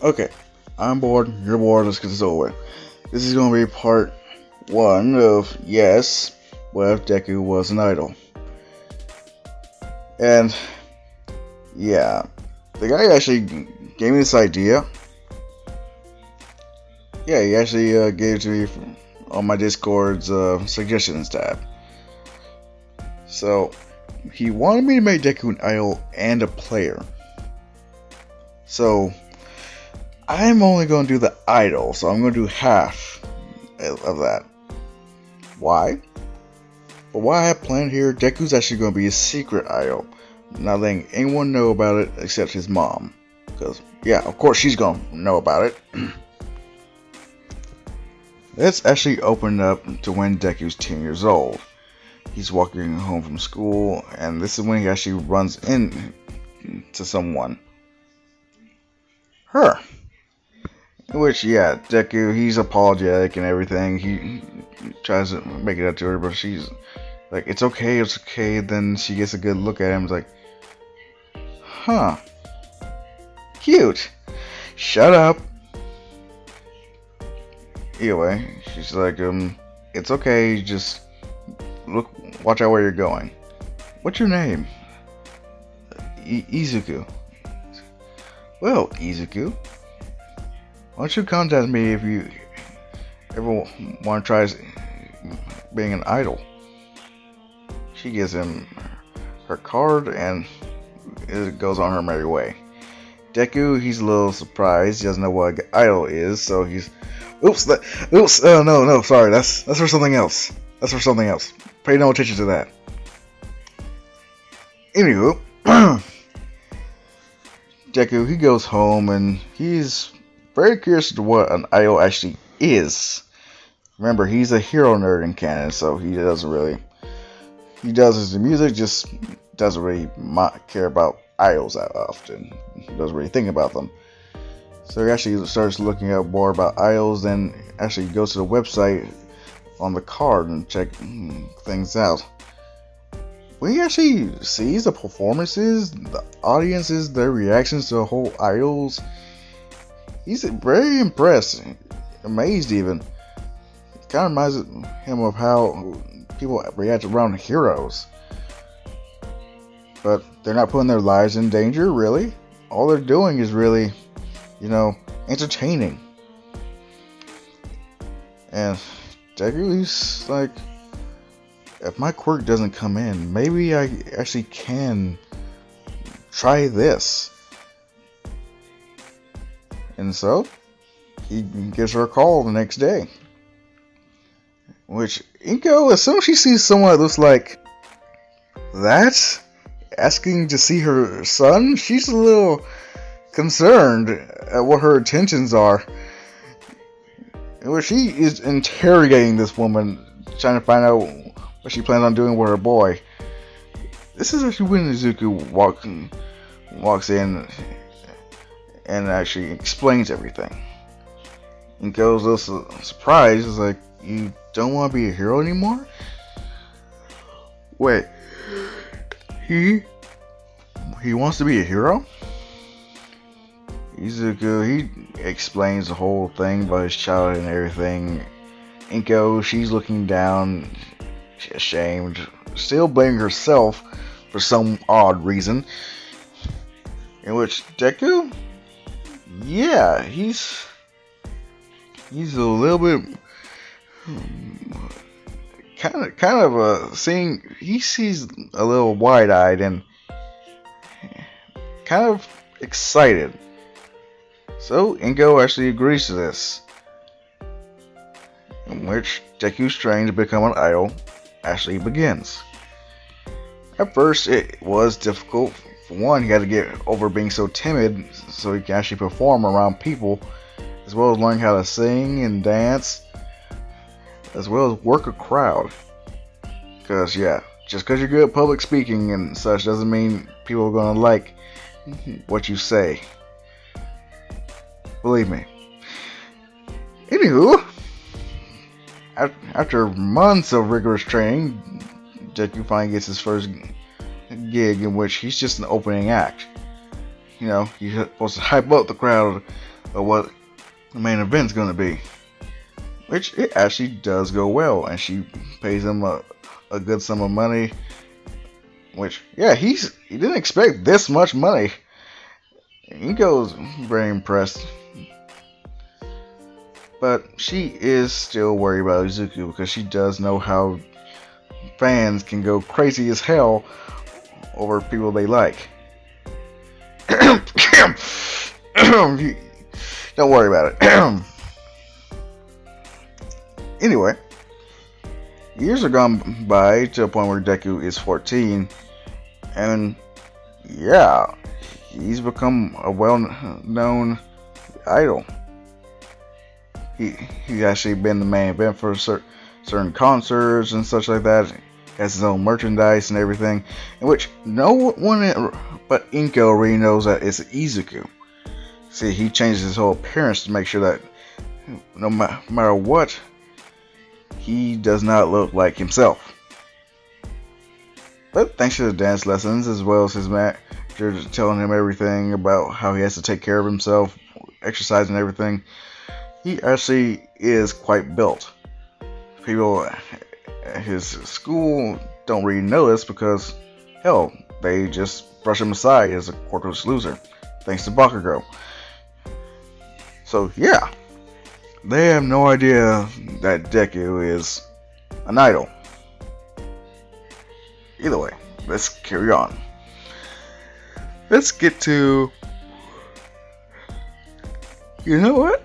Okay, I'm bored, you're bored, let's get this over with. This is going to be part one of Yes, What If Deku Was an Idol? And yeah, the guy actually gave me this idea. Yeah, he actually gave it to me on my Discord's suggestions tab. So, he wanted me to make Deku an idol and a player. So, I'm only going to do the idol, so I'm going to do half of that. Why? But what I have planned here, Deku's actually going to be a secret idol. Not letting anyone know about it except his mom. Because, yeah, of course she's going to know about it. Let's actually open up to when Deku's 10 years old. He's walking home from school, and this is when he actually runs into someone. Her. In which, yeah, Deku, he's apologetic and everything. He tries to make it up to her, but she's like, it's okay, it's okay. Then she gets a good look at him, it's like, huh, cute. Shut up. Anyway, she's like, it's okay, just look, watch out where you're going. What's your name? Izuku. Well, Izuku, why don't you contact me if you ever want to try being an idol? She gives him her card and it goes on her merry way. Deku, he's a little surprised. He doesn't know what an idol is, so he's, oops, no, sorry, that's for something else. That's for something else. Pay no attention to that. Anywho, Deku, he goes home and he's very curious to what an idol actually is. Remember, he's a hero nerd in canon, so he does his music, just doesn't really care about idols that often. He doesn't really think about them. So he actually starts looking up more about idols, then actually goes to the website on the card and check things out. When he actually sees the performances, the audiences, their reactions to the whole idols, he's very impressed, amazed even. It kind of reminds him of how people react around heroes. But they're not putting their lives in danger, really. All they're doing is really, entertaining. And Deku, he's like, if my quirk doesn't come in, maybe I actually can try this. And so, he gives her a call the next day. Which, Inko, as soon as she sees someone that looks like that, asking to see her son, she's a little concerned at what her intentions are. Where she is interrogating this woman, trying to find out what she plans on doing with her boy. This is actually when Izuku walks in and actually explains everything. And goes a little surprised, is like, you don't want to be a hero anymore? Wait, he wants to be a hero? Izuku, he explains the whole thing about his childhood and everything. Inko, she's looking down, ashamed, still blaming herself for some odd reason. In which Deku, yeah, he's a little bit kind of seeing, he sees a little wide-eyed and kind of excited. So Inko actually agrees to this, in which Deku's training to become an idol actually begins. At first it was difficult. For one, he had to get over being so timid so he can actually perform around people, as well as learn how to sing and dance, as well as work a crowd. Because yeah, just because you're good at public speaking and such doesn't mean people are going to like what you say. Believe me. Anywho, after months of rigorous training, Deku finally gets his first gig in which he's just an opening act. You're supposed to hype up the crowd of what the main event's gonna be. Which it actually does go well, and she pays him a good sum of money. Which, yeah, he didn't expect this much money. He goes very impressed. But she is still worried about Izuku because she does know how fans can go crazy as hell over people they like. Don't worry about it. Anyway, years are gone by to a point where Deku is 14, and yeah, he's become a well-known idol. He's actually been the main event for certain concerts and such like that. He has his own merchandise and everything, in which no one but Inko really knows that it's Izuku. See, he changes his whole appearance to make sure that no matter what, he does not look like himself. But thanks to the dance lessons, as well as his manager telling him everything about how he has to take care of himself, exercise and everything, he actually is quite built. People at his school don't really notice because, hell, they just brush him aside as a quirkless loser, thanks to Bakugo. So yeah, they have no idea that Deku is an idol. Either way, let's carry on. Let's get to, you know what?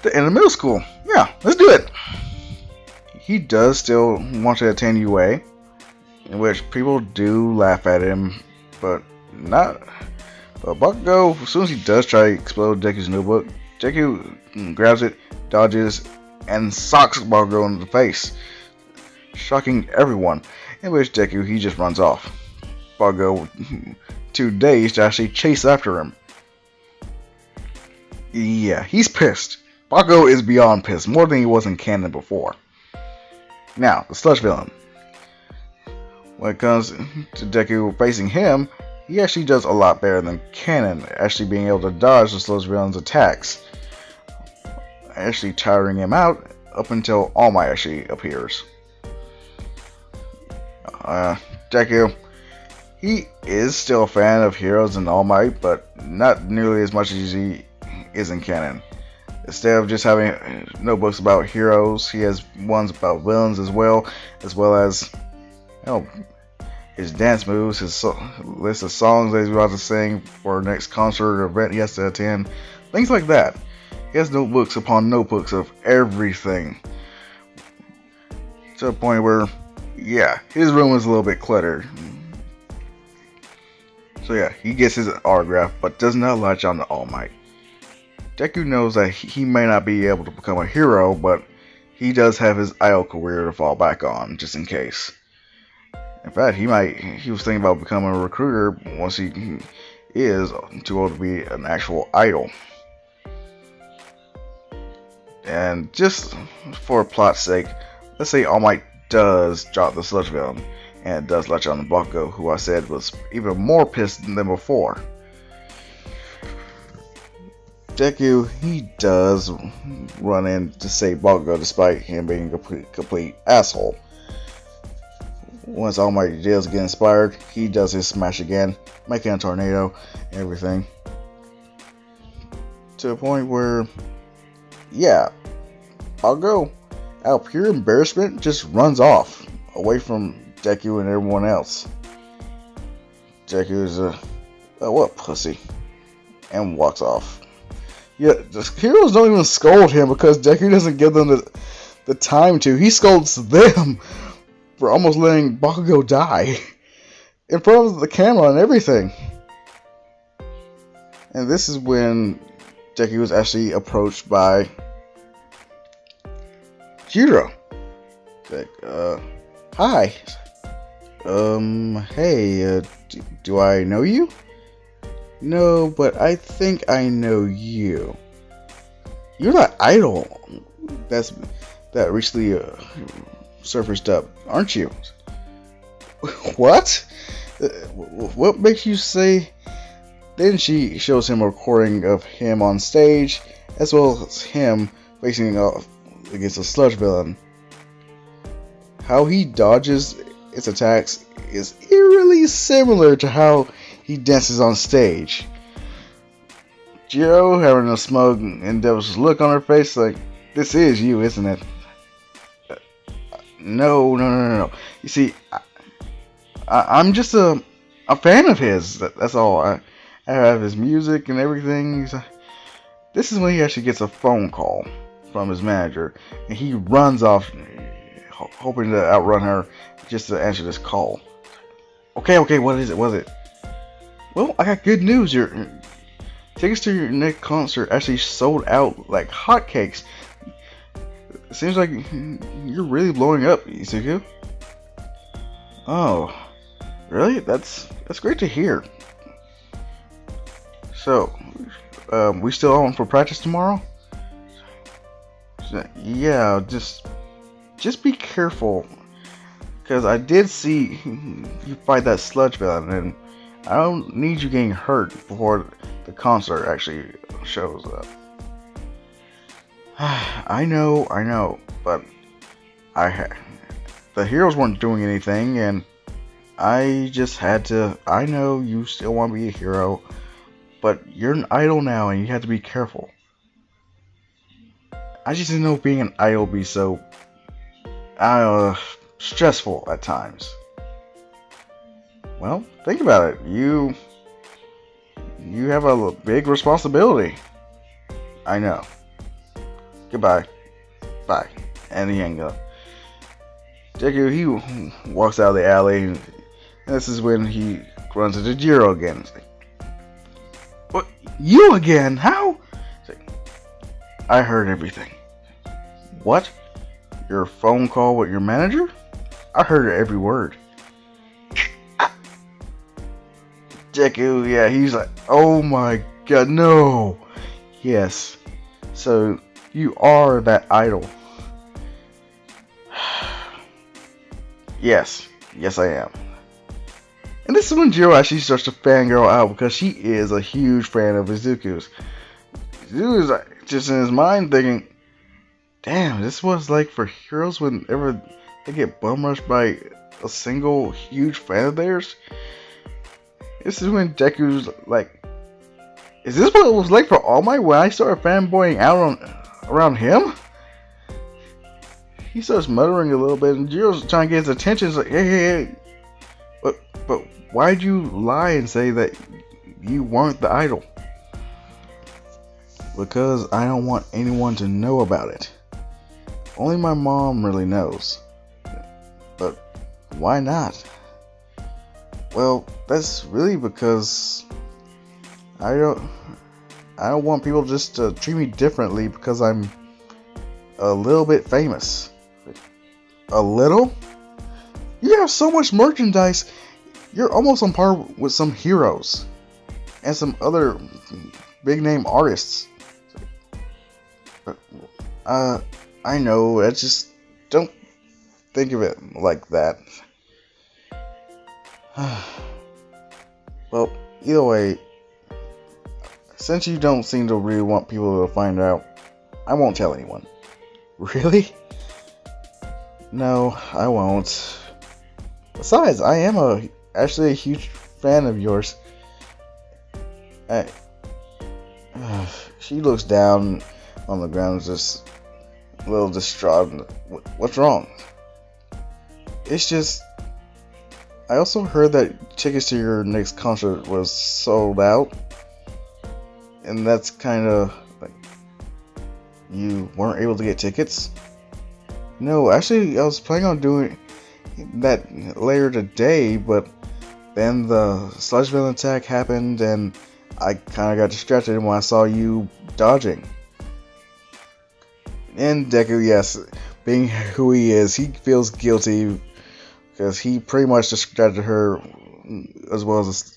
The end of middle school. Yeah, let's do it. He does still want to attend UA, in which people do laugh at him, but not. But Bakugo, as soon as he does try to explode Deku's notebook, Deku grabs it, dodges, and socks Bakugo in the face, shocking everyone. In which Deku, he just runs off. Bakugo, too dazed to actually chase after him. Yeah, he's pissed. Bakugo is beyond pissed, more than he was in canon before. Now, the sludge villain. When it comes to Deku facing him, he actually does a lot better than canon, actually being able to dodge the sludge villain's attacks, actually tiring him out up until All Might actually appears. Deku, he is still a fan of heroes and All Might, but not nearly as much as he is in canon. Instead of just having notebooks about heroes, he has ones about villains as well as you know, his dance moves, his list of songs that he's about to sing for next concert or event he has to attend, things like that. He has notebooks upon notebooks of everything, to the point where, yeah, his room is a little bit cluttered. So yeah, he gets his autograph, but does not latch on to All Might. Deku knows that he may not be able to become a hero, but he does have his idol career to fall back on, just in case. In fact, he was thinking about becoming a recruiter once he is too old to be an actual idol. And just for plot's sake, let's say All Might does drop the sludge villain, and it does latch on to Bakugo, who I said was even more pissed than before. Deku, he does run in to save Bakugo despite him being a complete asshole. Once All Might does get inspired, he does his smash again, making a tornado and everything. To the point where, yeah, Bakugo, out of pure embarrassment, just runs off away from Deku and everyone else. Deku is what pussy, and walks off. Yeah, the heroes don't even scold him because Deku doesn't give them the time to. He scolds them for almost letting Bakugo die in front of the camera and everything. And this is when Deku was actually approached by Jiro. Like, hi. Hey, do I know you? No, but I think I know you. You're that idol that recently surfaced up, aren't you? What? What makes you say Then she shows him a recording of him on stage, as well as him facing off against a sludge villain. How he dodges its attacks is eerily similar to how he dances on stage. Jiro having a smug and devilish look on her face like, this is you, isn't it? No. You see, I'm just a fan of his. That's all. I have his music and everything. This is when he actually gets a phone call from his manager, and he runs off, hoping to outrun her just to answer this call. Okay, what is it? Well, I got good news. Your tickets to your next concert actually sold out like hotcakes. It seems like you're really blowing up, Izuku. Oh, really? That's great to hear. So, we still on for practice tomorrow? Yeah, just be careful, because I did see you fight that sludge villain, and I don't need you getting hurt before the concert actually shows up. I know, but the heroes weren't doing anything, and I just had to. I know you still want to be a hero, but you're an idol now, and you have to be careful. I just didn't know being an idol would be so stressful at times. Well, think about it. You have a big responsibility. I know. Goodbye. Bye. And he hangs up. Deku, he walks out of the alley, and this is when he runs into Jiro again. He's like, what? You again? How? Like, I heard everything. What? Your phone call with your manager? I heard every word. Deku, yeah, he's like, oh my god, no. Yes. So, you are that idol. Yes, I am. And this is when Jiro actually starts to fangirl out because she is a huge fan of Izuku's. Izuku's like, just in his mind thinking, damn, this was like for heroes whenever they get bum rushed by a single huge fan of theirs. This is when Deku's like, is this what it was like for All Might when I started fanboying out around him? He starts muttering a little bit, and Jiro's trying to get his attention. He's like, hey. But why'd you lie and say that you weren't the idol? Because I don't want anyone to know about it. Only my mom really knows. But why not? Well, that's really because I don't want people just to treat me differently because I'm a little bit famous. A little? You have so much merchandise. You're almost on par with some heroes and some other big name artists. I know. I just don't think of it like that. Well, either way, since you don't seem to really want people to find out, I won't tell anyone. Really? No, I won't. Besides, I am actually a huge fan of yours. She looks down on the ground, just a little distraught. What's wrong? It's just, I also heard that tickets to your next concert was sold out, and that's kind of like, you weren't able to get tickets? No, actually, I was planning on doing that later today, but then the sludge villain attack happened, and I kind of got distracted when I saw you dodging. And Deku, yes, being who he is, he feels guilty because he pretty much distracted her as well as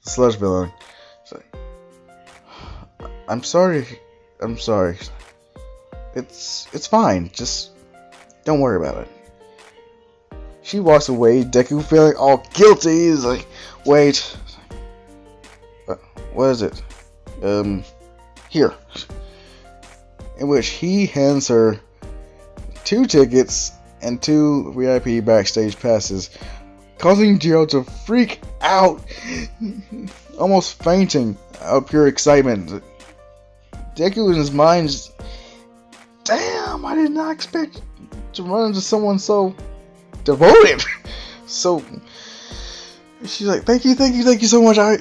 the sludge villain. So, I'm sorry. It's fine. Just don't worry about it. She walks away, Deku feeling all guilty. He's like, wait. what is it? Here. In which he hands her 2 tickets and 2 VIP backstage passes, causing Jiro to freak out, almost fainting out of pure excitement. Deku in his mind, damn, I did not expect to run into someone so devoted. So she's like, thank you so much. I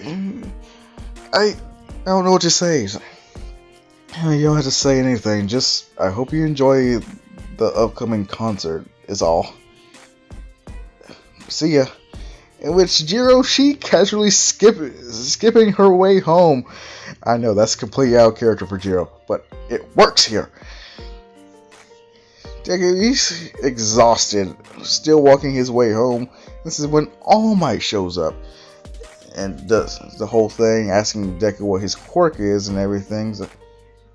don't know what to say. You don't have to say anything. Just I hope you enjoy the upcoming concert. Is all. See ya. In which Jiro, she casually skipping her way home. I know that's completely out of character for Jiro, but it works here. He's exhausted, still walking his way home. This is when All Might shows up and does the whole thing, asking Deku what his quirk is and everything. He's like,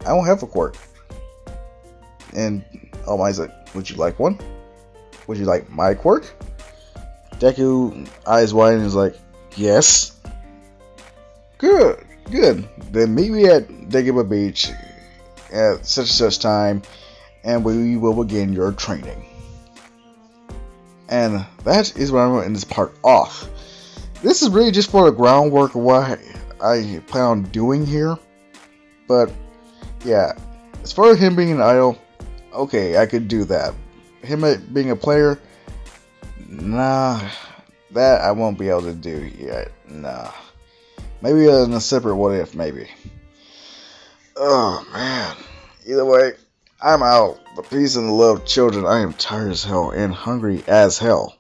I don't have a quirk. And All Might's like, would you like one? Would you like my quirk? Deku, eyes wide, and is like, yes. Good. Then meet me at Dagobah Beach at such and such time, and we will begin your training. And that is where I'm going to end this part off. This is really just for the groundwork of what I plan on doing here. But, yeah, as far as him being an idol, okay, I could do that. Him being a player, nah, that I won't be able to do yet. Nah. Maybe in a separate what if, maybe. Oh, man. Either way, I'm out. The peace and the love, children. I am tired as hell and hungry as hell.